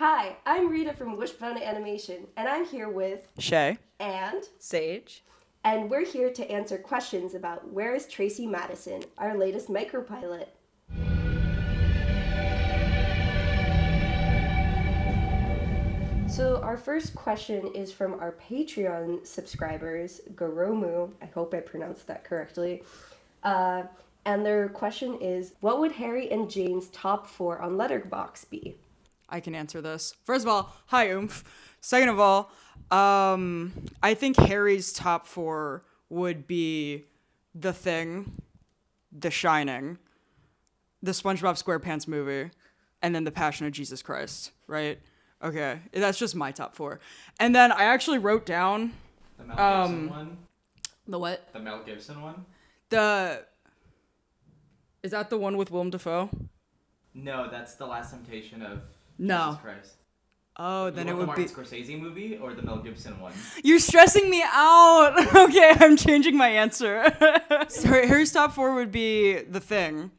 Hi, I'm Rita from WISHBONE Animation, and I'm here with Shay and Sage. And we're here to answer questions about Where is Tracy Maddison, our latest micropilot. So our first question is from our Patreon subscribers, Goromu, I hope I pronounced that correctly. And their question is, what would Harry and Jane's top 4 on Letterboxd be? I can answer this. First of all, hi Oomph. Second of all, I think Harry's top 4 would be The Thing, The Shining, the SpongeBob SquarePants movie, and then The Passion of Jesus Christ, right? Okay, that's just my top 4. And then I actually wrote down the Mel Gibson one. The what? The Mel Gibson one. Is that the one with Willem Dafoe? No, that's The Last Temptation of No. Jesus Christ. Oh, then it would the be. Martin Scorsese movie or the Mel Gibson one? You're stressing me out. Okay, I'm changing my answer. Sorry, Harry's top 4 would be The Thing,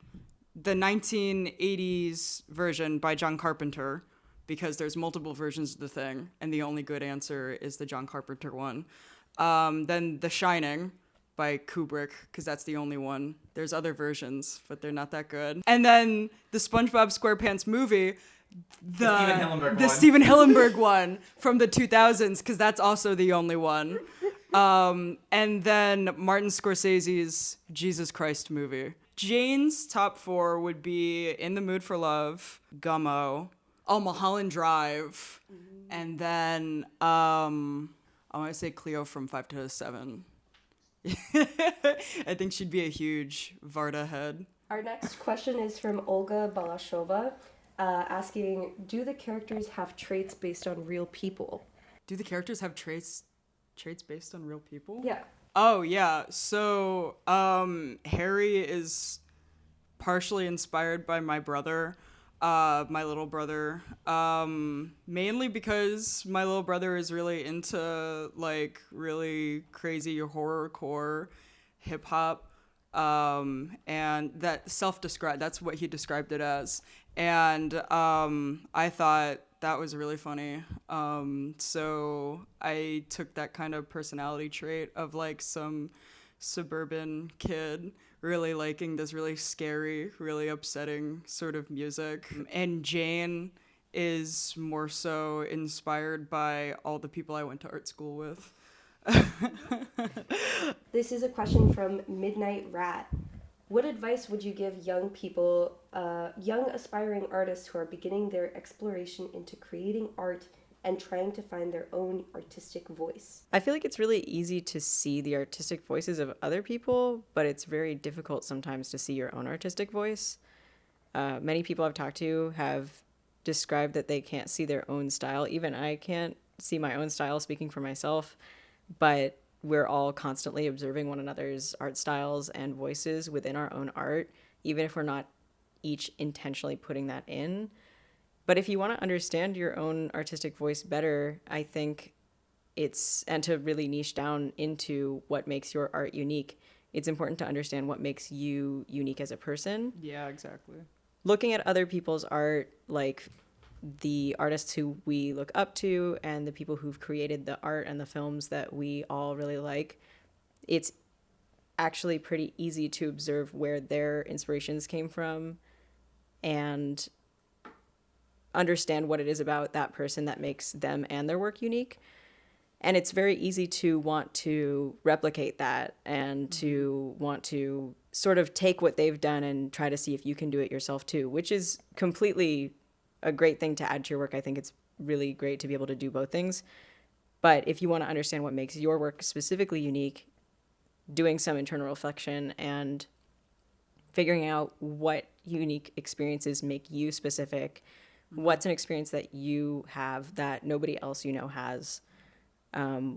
the 1980s version by John Carpenter, because there's multiple versions of The Thing, and the only good answer is the John Carpenter one. Then The Shining by Kubrick, because that's the only one. There's other versions, but they're not that good. And then the SpongeBob SquarePants movie, the Steven Hillenburg one from the 2000s, because that's also the only one. And then Martin Scorsese's Jesus Christ movie. Jane's top 4 would be In the Mood for Love, Gummo, Mulholland Drive, and then I want to say Cleo from 5 to 7. I think she'd be a huge Varda head. Our next question is from Olga Balashova, asking, do the characters have traits based on real people? Do the characters have traits based on real people? Yeah. Oh, yeah. So, Harry is partially inspired by my brother, my little brother, mainly because my little brother is really into, like, really crazy horrorcore hip-hop, and that that's what he described it as. And I thought that was really funny. So I took that kind of personality trait of like some suburban kid really liking this really scary, really upsetting sort of music. And Jane is more so inspired by all the people I went to art school with. This is a question from Midnight Rat. What advice would you give young people, young aspiring artists who are beginning their exploration into creating art and trying to find their own artistic voice? I feel like it's really easy to see the artistic voices of other people, but it's very difficult sometimes to see your own artistic voice. Many people I've talked to have described that they can't see their own style. Even I can't see my own style, speaking for myself, but we're all constantly observing one another's art styles and voices within our own art, even if we're not each intentionally putting that in. But if you want to understand your own artistic voice better, I think and to really niche down into what makes your art unique, it's important to understand what makes you unique as a person. Yeah, exactly. Looking at other people's art, like the artists who we look up to and the people who've created the art and the films that we all really like, it's actually pretty easy to observe where their inspirations came from and understand what it is about that person that makes them and their work unique. And it's very easy to want to replicate that and to want to sort of take what they've done and try to see if you can do it yourself too, which is completely a great thing to add to your work. I think it's really great to be able to do both things. But if you want to understand what makes your work specifically unique, doing some internal reflection and figuring out what unique experiences make you specific, what's an experience that you have that nobody else you know has,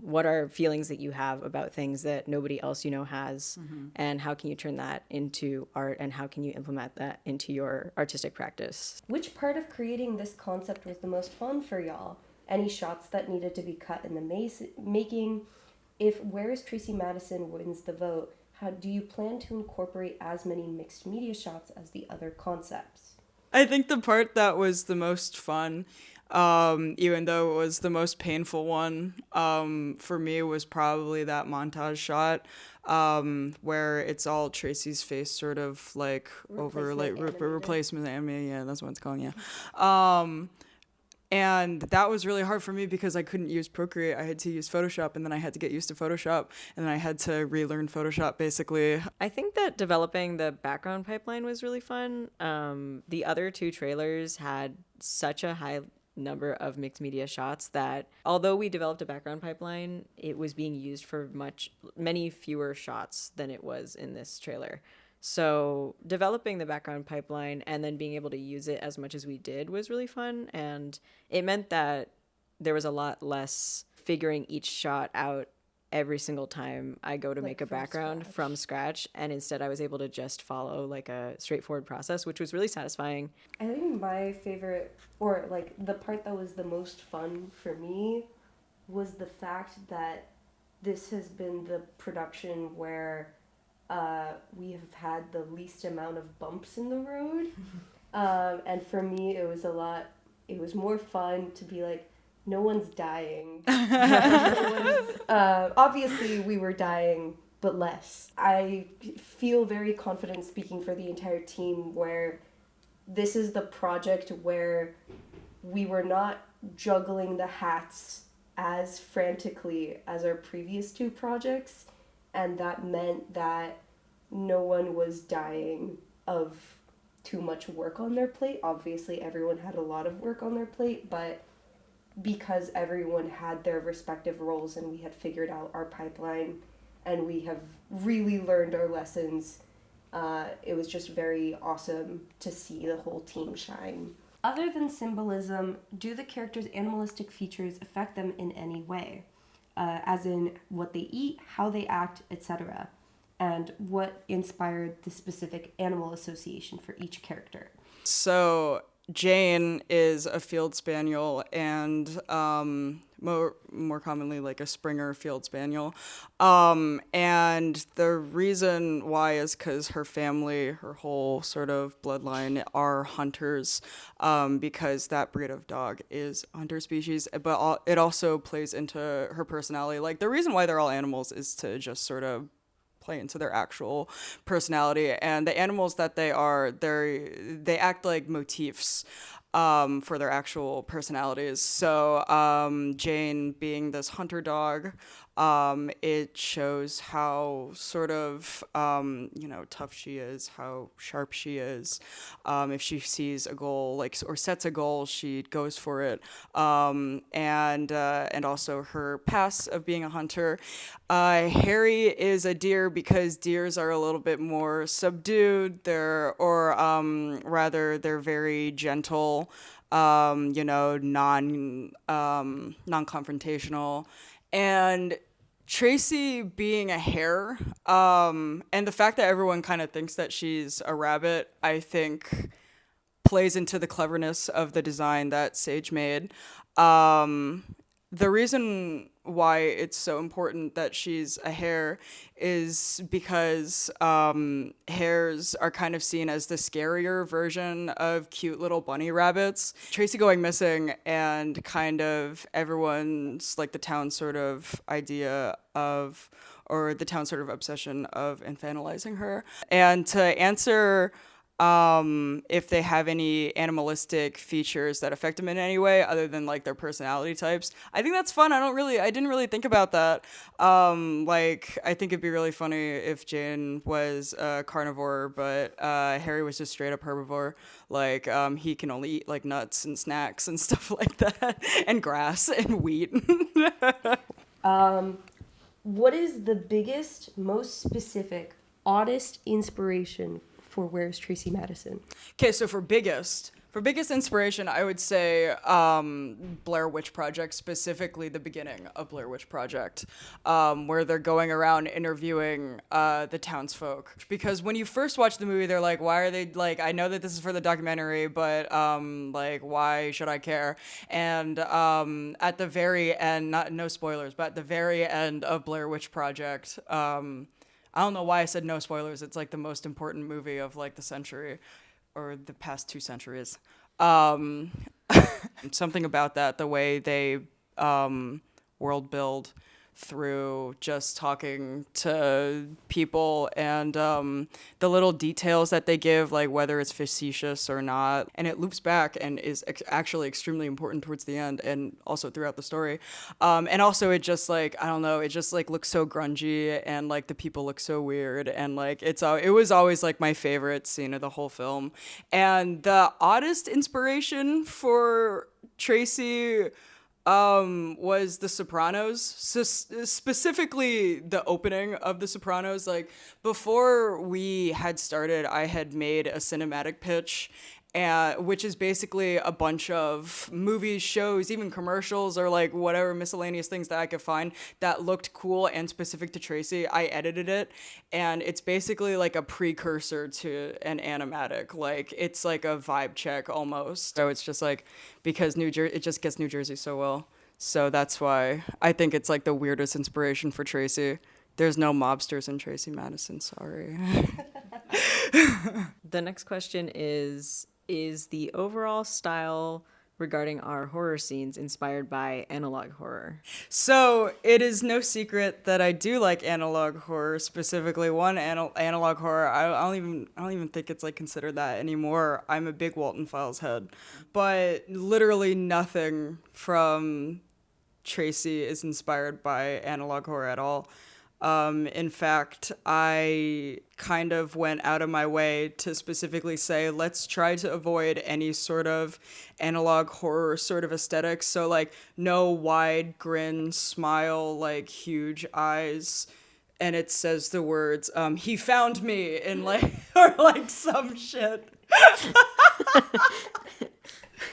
what are feelings that you have about things that nobody else you know has, and how can you turn that into art and how can you implement that into your artistic practice? Which part of creating this concept was the most fun for y'all? Any shots that needed to be cut in the making? If Where is Tracy Maddison wins the vote, how do you plan to incorporate as many mixed media shots as the other concepts? I think the part that was the most fun even though it was the most painful one. For me, was probably that montage shot where it's all Tracy's face sort of like over like replacement anime. Yeah, that's what it's called. Yeah. And that was really hard for me because I couldn't use Procreate. I had to use Photoshop, and then I had to get used to Photoshop, and then I had to relearn Photoshop, basically. I think that developing the background pipeline was really fun. The other two trailers had such a high number of mixed media shots that although we developed a background pipeline, it was being used for many fewer shots than it was in this trailer. So developing the background pipeline and then being able to use it as much as we did was really fun. And it meant that there was a lot less figuring each shot out every single time I go to make a background from scratch. And instead I was able to just follow like a straightforward process, which was really satisfying. I think my favorite, or like the part that was the most fun for me, was the fact that this has been the production where we have had the least amount of bumps in the road. And for me, it was more fun to be like, no one's dying. Obviously, we were dying, but less. I feel very confident speaking for the entire team where this is the project where we were not juggling the hats as frantically as our previous two projects, and that meant that no one was dying of too much work on their plate. Obviously, everyone had a lot of work on their plate, but because everyone had their respective roles and we had figured out our pipeline and we have really learned our lessons, it was just very awesome to see the whole team shine. Other than symbolism, do the characters' animalistic features affect them in any way? As in what they eat, how they act, etc. And what inspired the specific animal association for each character? So Jane is a field spaniel and more commonly like a Springer field spaniel. And the reason why is because her family, her whole sort of bloodline are hunters, because that breed of dog is a hunter species, but it also plays into her personality. Like the reason why they're all animals is to just sort of play into their actual personality, and the animals that they are, they act like motifs for their actual personalities. So Jane being this hunter dog, it shows how sort of tough she is, how sharp she is. If she sees a goal or sets a goal, she goes for it. And also her past of being a hunter. Harry is a deer because deers are a little bit more subdued. They're very gentle, non-confrontational. And Tracy being a hare, and the fact that everyone kind of thinks that she's a rabbit, I think plays into the cleverness of the design that Sage made. The reason why it's so important that she's a hare is because hares are kind of seen as the scarier version of cute little bunny rabbits. Tracy going missing and kind of everyone's, like the town sort of idea of, or the town sort of obsession of infantilizing her. And to answer if they have any animalistic features that affect them in any way other than like their personality types. I think that's fun. I didn't really think about that. I think it'd be really funny if Jane was a carnivore, but Harry was just straight up herbivore. Like he can only eat like nuts and snacks and stuff like that, and grass and wheat. What is the biggest, most specific, oddest inspiration for Where's Tracy Maddison? Okay, so for biggest inspiration, I would say Blair Witch Project, specifically the beginning of Blair Witch Project, where they're going around interviewing the townsfolk. Because when you first watch the movie, they're like, why are they, like, I know that this is for the documentary, but, why should I care? And at the very end, no spoilers, but at the very end of Blair Witch Project, I don't know why I said no spoilers. It's like the most important movie of like the century or the past 2 centuries. Something about that, the way they world build through just talking to people and the little details that they give, like whether it's facetious or not. And it loops back and is actually extremely important towards the end and also throughout the story. And also it just like, I don't know, it just like looks so grungy and like the people look so weird. And like it was always like my favorite scene of the whole film. And the oddest inspiration for Tracy was The Sopranos, so specifically the opening of The Sopranos. Like before we had started, I had made a cinematic pitch, which is basically a bunch of movies, shows, even commercials, or like whatever miscellaneous things that I could find that looked cool and specific to Tracy. I edited it, and it's basically like a precursor to an animatic. Like it's like a vibe check almost. So it's just like, because it just gets New Jersey so well. So that's why I think it's like the weirdest inspiration for Tracy. There's no mobsters in Tracy Maddison, sorry. The next question is the overall style regarding our horror scenes inspired by analog horror? So it is no secret that I do like analog horror, specifically one analog horror. I don't even think it's like considered that anymore. I'm a big Walton Files head, but literally nothing from Tracy is inspired by analog horror at all. In fact, I kind of went out of my way to specifically say, let's try to avoid any sort of analog horror sort of aesthetic. So like no wide grin, smile, like huge eyes. And it says the words, he found me, in like, or like some shit.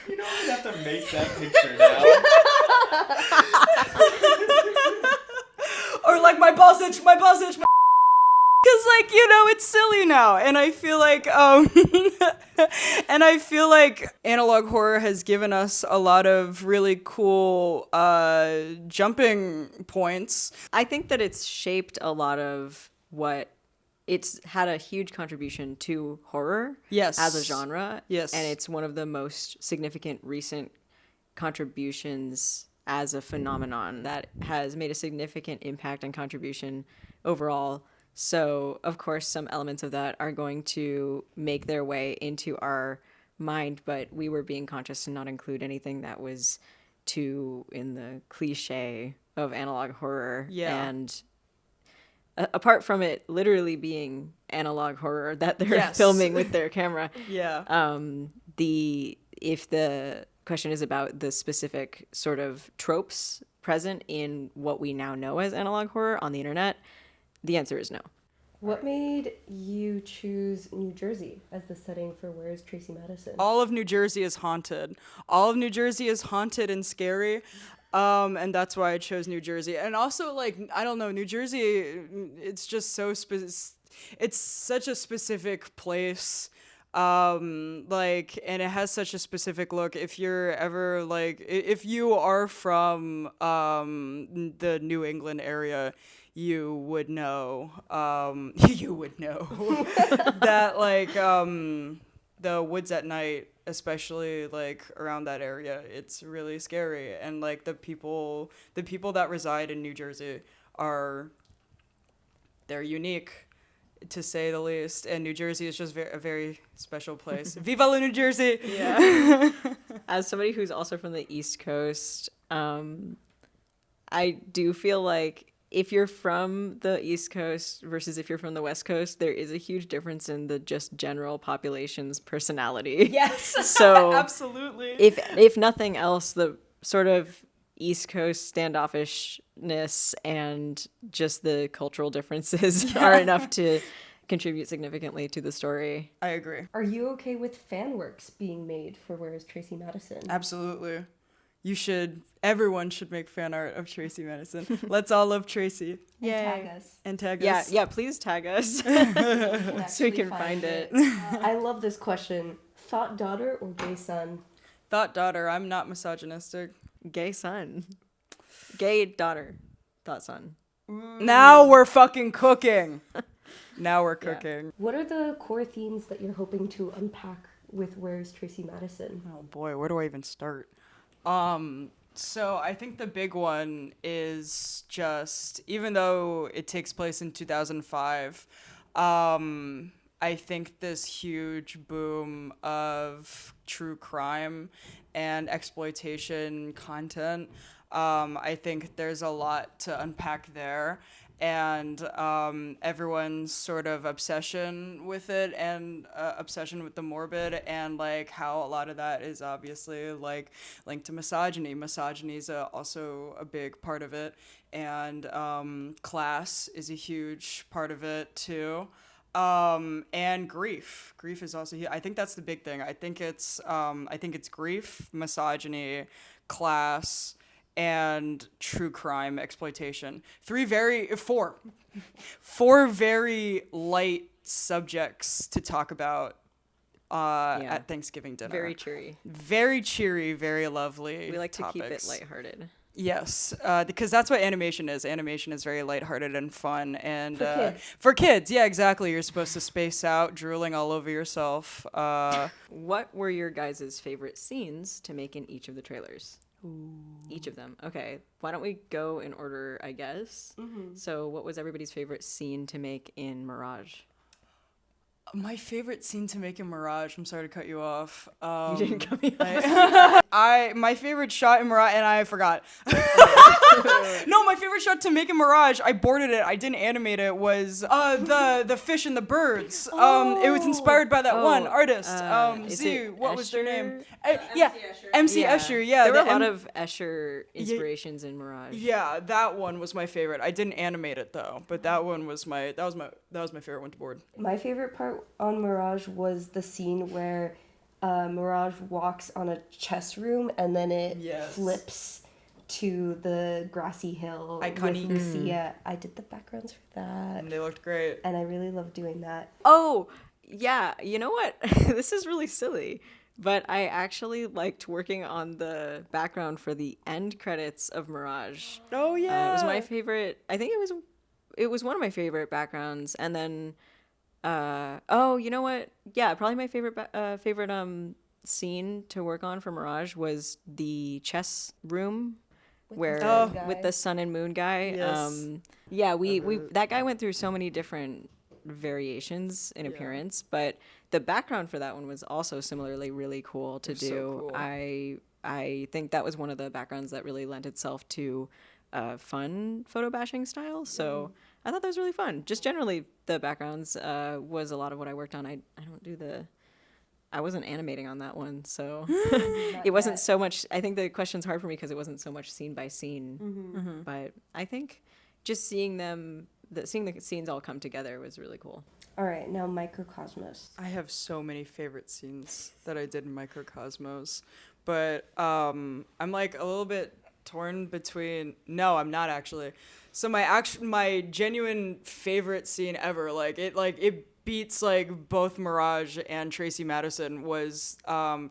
You don't even have to make that picture now. Or like my balls itch, because like, you know, it's silly now. And I feel like analog horror has given us a lot of really cool jumping points. I think that it's shaped a lot of what it's had a huge contribution to horror as a genre. Yes. And it's one of the most significant recent contributions as a phenomenon that has made a significant impact and contribution overall. So, of course, some elements of that are going to make their way into our mind, but we were being conscious to not include anything that was too in the cliche of analog horror. Yeah. And apart from it literally being analog horror that they're filming with their camera. Yeah. If the question is about the specific sort of tropes present in what we now know as analog horror on the internet, the answer is no. What made you choose New Jersey as the setting for Where's Tracy Maddison? All of New Jersey is haunted. All of New Jersey is haunted and scary. And that's why I chose New Jersey. And also, like, I don't know, New Jersey, it's just so it's such a specific place. Like, and it has such a specific look. If you're ever like, if you are from the New England area, you would know that like the woods at night, especially like around that area, it's really scary. And like the people that reside in New Jersey they're unique, to say the least, and New Jersey is just a very special place. Viva la New Jersey! Yeah. As somebody who's also from the East Coast, I do feel like if you're from the East Coast versus if you're from the West Coast, there is a huge difference in the just general population's personality. Yes. So absolutely. If nothing else, the sort of East Coast standoffishness and just the cultural differences are enough to contribute significantly to the story. I agree. Are you okay with fan works being made for Where's Tracy Maddison? Absolutely. Everyone should make fan art of Tracy Maddison. Let's all love Tracy. And tag us. And tag us. Yeah, please tag us so we can find it. I love this question. Thought daughter or gay son? Thought daughter. I'm not misogynistic. Gay son. Gay daughter. Thought son. Now we're fucking cooking. Now we're cooking. What are the core themes that you're hoping to unpack with Where's Tracy Maddison? Oh boy, where do I even start? So I think the big one is just, even though it takes place in 2005, I think this huge boom of true crime and exploitation content, I think there's a lot to unpack there. And everyone's sort of obsession with it and obsession with the morbid, and like how a lot of that is obviously like linked to misogyny. Misogyny is also a big part of it, and class is a huge part of it too. And grief is also here. I think that's the big thing. I think it's grief, misogyny, class, and true crime exploitation. Four very light subjects to talk about at Thanksgiving dinner. Very cheery. Very cheery, very lovely. We like to topics. keep it lighthearted. Yes, because that's what animation is. Animation is very lighthearted and fun, and kids. for kids, yeah, exactly. You're supposed to space out, drooling all over yourself. What were your guys' favorite scenes to make in each of the trailers? Each of them. Okay, why don't we go in order, I guess? So what was everybody's favorite scene to make in Mirage? My favorite scene to make in Mirage, I'm sorry to cut you off. You didn't cut me off. My favorite shot in Mirage, and I forgot. No, my favorite shot to make in Mirage, I boarded it, I didn't animate it, was the fish and the birds. It was inspired by that one artist. What was their name? MC Escher. Yeah, there were a lot of Escher inspirations in Mirage. Yeah, that one was my favorite. I didn't animate it though, but that one was my favorite one to board. My favorite part on Mirage was the scene where Mirage walks on a chess room and then it flips to the grassy hill Iconic. with Lucia. I did the backgrounds for that. And they looked great. And I really love doing that. Oh, yeah. You know what? This is really silly, but I actually liked working on the background for the end credits of Mirage. Oh, yeah. It was my favorite. I think it was one of my favorite backgrounds. And then, you know what? Yeah, probably my favorite scene to work on for Mirage was the chess room with the sun and moon guy. Yes. We that guy went through so many different variations in appearance, but the background for that one was also similarly really cool to do. So cool. I think that was one of the backgrounds that really lent itself to fun photo bashing style. So I thought that was really fun. Just generally the backgrounds was a lot of what I worked on. I wasn't animating on that one, so it wasn't so much. I think the question's hard for me because it wasn't so much scene by scene. But I think just seeing the scenes all come together was really cool. All right, now Microcosmos. I have so many favorite scenes that I did in Microcosmos, but I'm like a little bit torn between. No, I'm not actually. So my genuine favorite scene ever, it beats like both Mirage and Tracy Maddison, was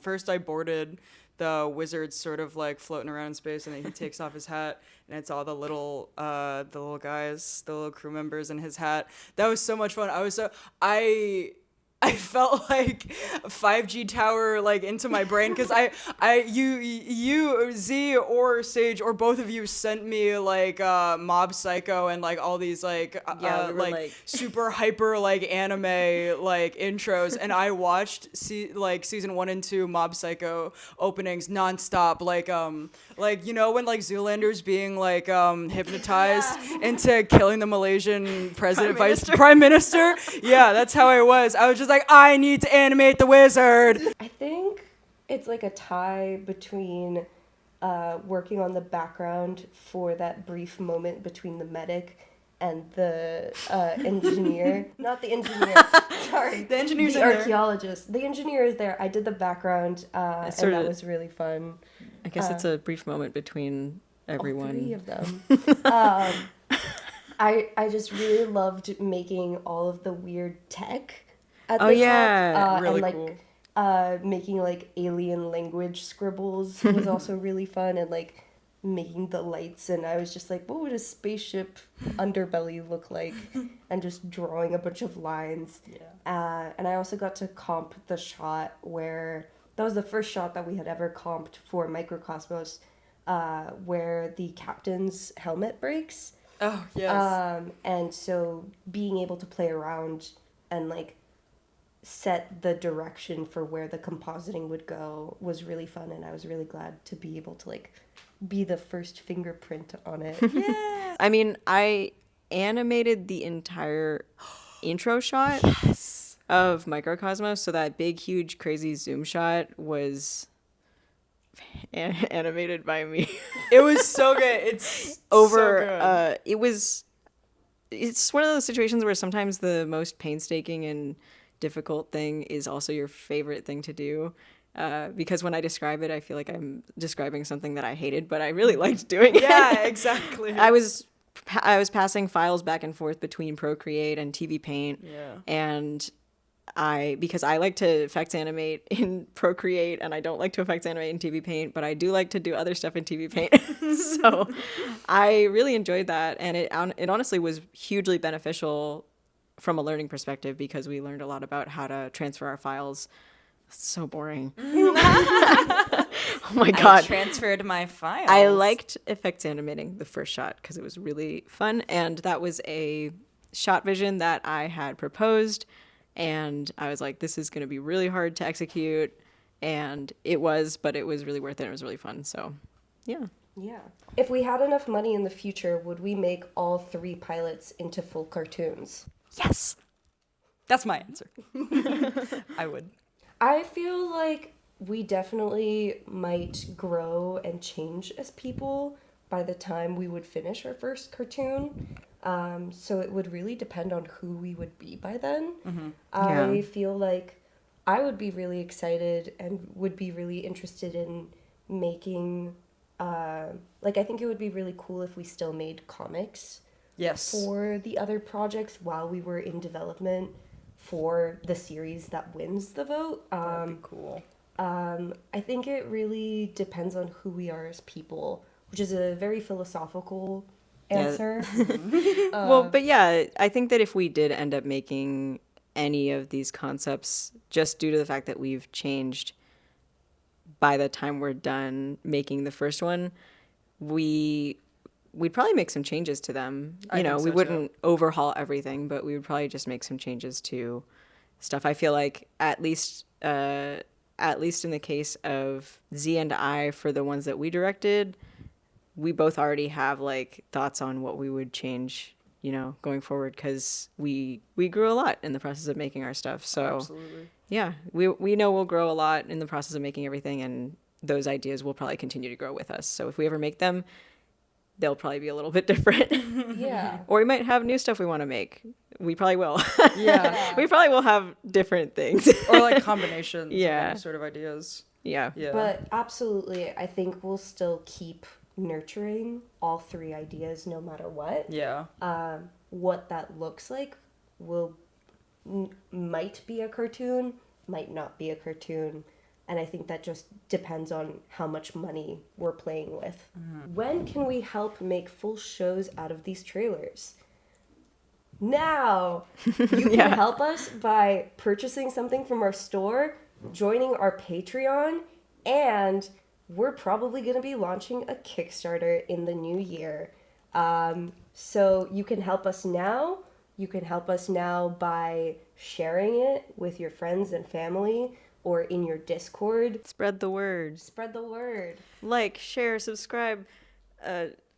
first I boarded the wizard sort of like floating around in space, and then he takes off his hat and it's all the little guys, the little crew members in his hat. That was so much fun. I felt like a 5G tower like into my brain because you Z or Sage or both of you sent me like Mob Psycho and like all these like super hyper like anime like intros, and I watched season 1 and 2 Mob Psycho openings nonstop, like when like Zoolander's being like hypnotized into killing the Malaysian Prime Minister. Yeah, that's how I was. I was just like, I need to animate the wizard. I think it's like a tie between working on the background for that brief moment between the medic and the engineer. Not the engineer, sorry. The engineer's the in there. archaeologist. The engineer is there. I did the background, and that was really fun. I guess it's a brief moment between everyone. All 3 of them. I just really loved making all of the weird tech at the top. Really and cool. Making like alien language scribbles was also really fun, and like making the lights, and I was just like, what would a spaceship underbelly look like? And just drawing a bunch of lines. Yeah. And I also got to comp the shot where that was the first shot that we had ever comped for Microcosmos, where the captain's helmet breaks. Oh, yes. And so being able to play around and like set the direction for where the compositing would go was really fun, and I was really glad to be able to like be the first fingerprint on it. Yeah. I mean, I animated the entire intro shot of Microcosmos, so that big, huge, crazy zoom shot was animated by me. It was so good. It's Over, it's one of those situations where sometimes the most painstaking and difficult thing is also your favorite thing to do. Because when I describe it, I feel like I'm describing something that I hated, but I really liked doing it. Yeah, exactly. I was passing files back and forth between Procreate and TV Paint. Yeah. And because I like to effects animate in Procreate and I don't like to effects animate in TV Paint, but I do like to do other stuff in TV Paint. So I really enjoyed that. And it honestly was hugely beneficial from a learning perspective because we learned a lot about how to transfer our files. So boring. Oh my god. I transferred my files. I liked effects animating the first shot because it was really fun, and that was a shot vision that I had proposed, and I was like, this is going to be really hard to execute, and it was, but it was really worth it. It was really fun. So yeah. If we had enough money in the future, would we make all 3 pilots into full cartoons? Yes. That's my answer. I would. I feel like we definitely might grow and change as people by the time we would finish our first cartoon. So it would really depend on who we would be by then. Mm-hmm. I feel like I would be really excited and would be really interested in making, I think it would be really cool if we still made comics. Yes. For the other projects while we were in development for the series that wins the vote. That'd be cool. I think it really depends on who we are as people, which is a very philosophical answer. But yeah, I think that if we did end up making any of these concepts, just due to the fact that we've changed by the time we're done making the first one, we'd probably make some changes to them. I think We so, wouldn't overhaul everything, but we would probably just make some changes to stuff. I feel like at least in the case of Z and I, for the ones that we directed, we both already have like thoughts on what we would change, going forward, because we grew a lot in the process of making our stuff. So Absolutely. yeah, we know we'll grow a lot in the process of making everything, and those ideas will probably continue to grow with us. So if we ever make them, they'll probably be a little bit different. Yeah. Or we might have new stuff we want to make. We probably will. Yeah. We probably will have different things. Or like combinations Yeah. of any sort of ideas. Yeah. Yeah. But absolutely, I think we'll still keep nurturing all 3 ideas no matter what. Yeah. What that looks like might be a cartoon, might not be a cartoon. And I think that just depends on how much money we're playing with. When can we help make full shows out of these trailers? Now! You can help us by purchasing something from our store, joining our Patreon, and we're probably going to be launching a Kickstarter in the new year. So you can help us now. You can help us now by sharing it with your friends and family, or in your Discord. Spread the word. Spread the word. Like, share, subscribe,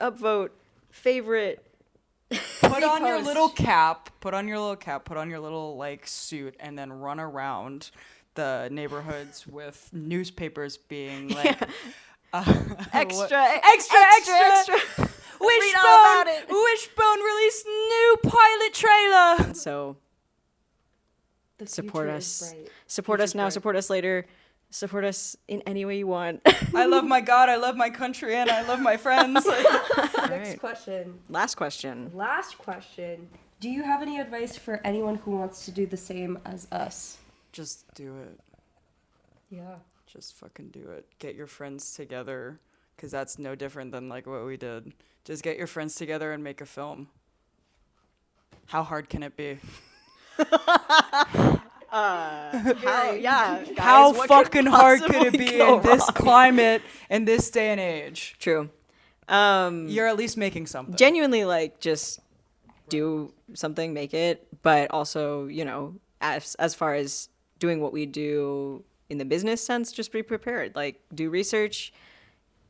upvote, favorite. Put on your Repost. little cap. Put on your little like suit, and then run around the neighborhoods with newspapers being like Extra. Wishbone released new pilot trailer. So The support future us. is bright. Support us Future's now, bright. support us later. Support us in any way you want. I love my God, I love my country, and I love my friends. Next right. question. Last question. Last question. Do you have any advice for anyone who wants to do the same as us? Just do it. Yeah. Just fucking do it. Get your friends together. because that's no different than like what we did. Just get your friends together and make a film. How hard can it be? How fucking hard could it be in this climate, in this day and age? True. You're at least making something. Genuinely, like, just do something, make it, but also, you know, as far as doing what we do in the business sense, just be prepared. Like, do research,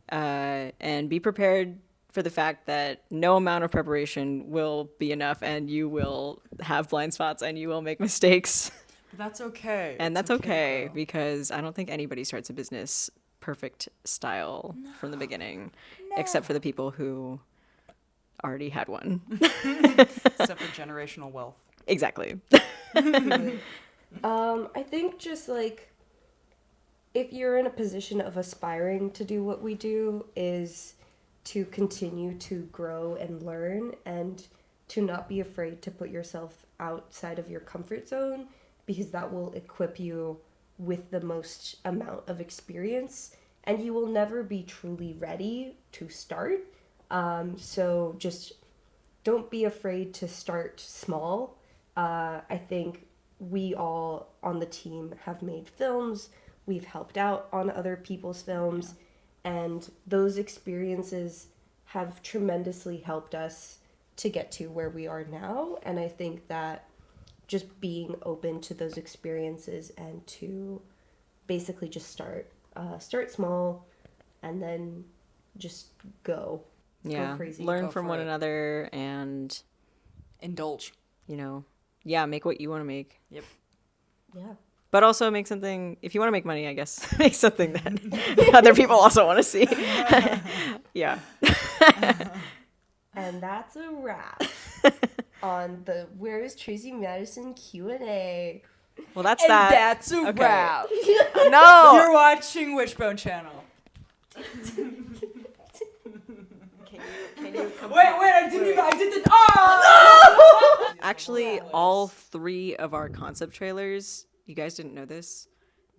and be prepared for the fact that no amount of preparation will be enough, and you will have blind spots and you will make mistakes. That's okay. And It's that's okay though. because I don't think anybody starts a business perfect style from the beginning, except for the people who already had one. Except for generational wealth. Exactly. I think just like if you're in a position of aspiring to do what we do is to continue to grow and learn and to not be afraid to put yourself outside of your comfort zone, because that will equip you with the most amount of experience and you will never be truly ready to start. So just don't be afraid to start small. I think we all on the team have made films. We've helped out on other people's films. And those experiences have tremendously helped us to get to where we are now. And I think that just being open to those experiences and to basically just start small and then just go crazy. Learn Go from for one it. another and, Indulge. you know, make what you want to make. Yep. Yeah. But also make something, if you want to make money, I guess, make something that other people also want to see. Yeah. And that's a wrap on the Where is Tracy Maddison Q&A. Well, that's And that. that's a Okay. wrap. No! You're watching Wishbone Channel. Can you Wait, I did the. Oh! Actually, all 3 of our concept trailers, you guys didn't know this,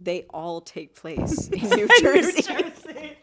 they all take place in New Jersey.